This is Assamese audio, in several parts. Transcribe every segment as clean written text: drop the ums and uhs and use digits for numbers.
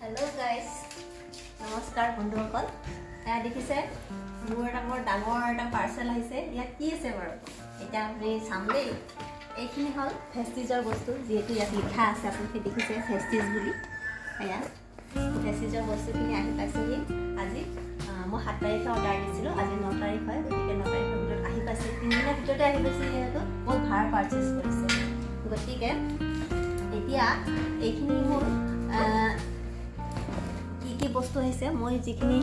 हेलो गाइस नमस्कार बंधुসকল এয়া দেখিছে মোৰ এটা বৰ ডাঙৰ এটা পাৰ্সেল আহিছে ইয়া কি আছে বাৰু এটা আমি চাম দেই এইখিনি হল ভেষ্টিজৰ বস্তু যেহেতু ইয়াত লিখা আছে আপুনি দেখিছে ভেষ্টিজ বুলি এয়া ভেষ্টিজৰ বস্তুখিনি আহি পাইছেহি আজি মই 7 তাৰিখে অৰ্ডাৰ দিছিলোঁ আজি 9 তাৰিখ হয় গতিকে 9 তাৰিখৰ ভিতৰত আহি পাইছে 3 দিনৰ ভিতৰতে আহি পাইছে যিহেতু বহুত ভাল পাৰ্চেজ কৰিছে গতিকে এতিয়া এইখিনি মোৰ কি বস্তু আহিছে মই যিখিনি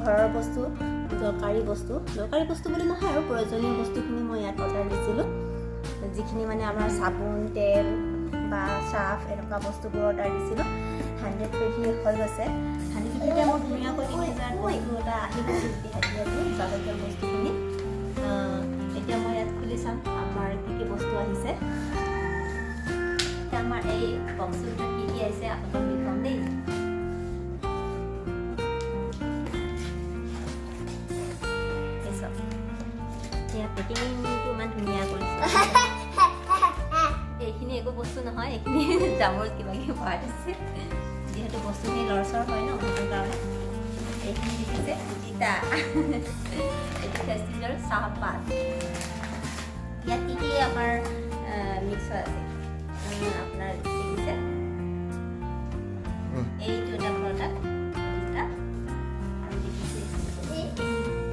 ঘৰৰ বস্তু দৰকাৰী বস্তু বুলি নহয় আৰু প্ৰয়োজনীয় বস্তুখিনি মই ইয়াত অৰ্ডাৰ দিছিলোঁ যিখিনি মানে আমাৰ চাবোন তেল বা চাৰ্ফ এনেকুৱা বস্তুবোৰ অৰ্ডাৰ দিছিলোঁ 100 কেজি হৈ গৈছে 100 কেজিতে মই ধুনীয়াকৈ 3000 বস্তু এটা আহি গৈছে যাৱতীয় বস্তুখিনি এতিয়া মই ইয়াত খুলি চাম আমাৰ কি বস্তু আহিছে আমাৰ এই বক্সটোত কি আহিছে আপোনালোকক দেখুৱাম দেই পেকিংটো ইমান ধুনীয়া কৰিছে এইখিনি একো বস্তু নহয় এইখিনি জামৰ কিবা কিবি ভৰাই দিছে যিহেতু বস্তুখিনি লৰচৰ হয় ন সেইটো কাৰণে এইখিনি দেখিছে তিতা এইটো ভেষ্টিজৰ চাহপাত ইয়াত কি আমাৰ মিক্স হৈ আছে আপোনাৰ দেখিছে এইটো এটা প্ৰডাক্ট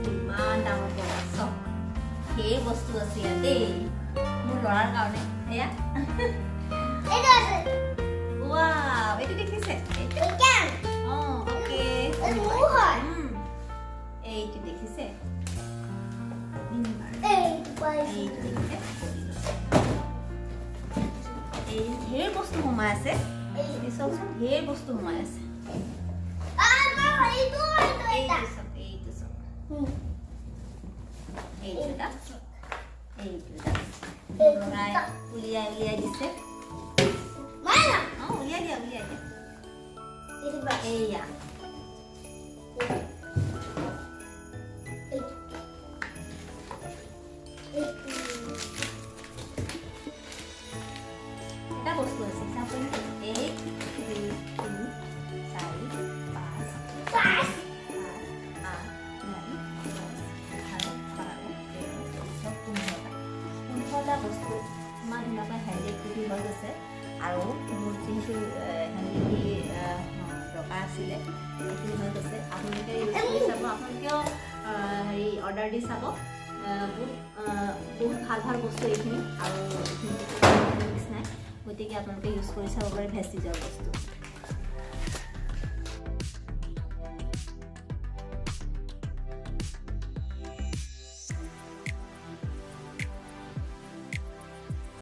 ইমান ডাঙৰ চক এই বস্তু আছে ইয়াতে মোৰ লৰাৰ কাৰণে এয়া ওৱাও এইটো দেখিছে ওকে এইটো দেখিছে এই ঢেৰ বস্তু সোমাই আছে চাওকচোন ঢেৰ বস্তু সোমাই আছে উলিয়াই দিছে উলিয়াই দিয়া এয়া এটা বস্তু আছে চাপোন 1 2 3 4 5 বস্তু ইমান ধুনীয়াকৈ হেণ্ডেল খুলি হৈ গৈছে আৰু মোৰ যিহেতু হেণ্ডেলি দৰকাৰ আছিলে সেইখিনি হৈ গৈছে আপোনালোকে ইউজ কৰি চাব আপোনালোকেও হেৰি অৰ্ডাৰ দি চাব বহুত ভাল বস্তু এইখিনি আৰু এইখিনি মিক্স নাই গতিকে আপোনালোকে ইউজ কৰি চাব পাৰে ভেষ্টিজৰ বস্তু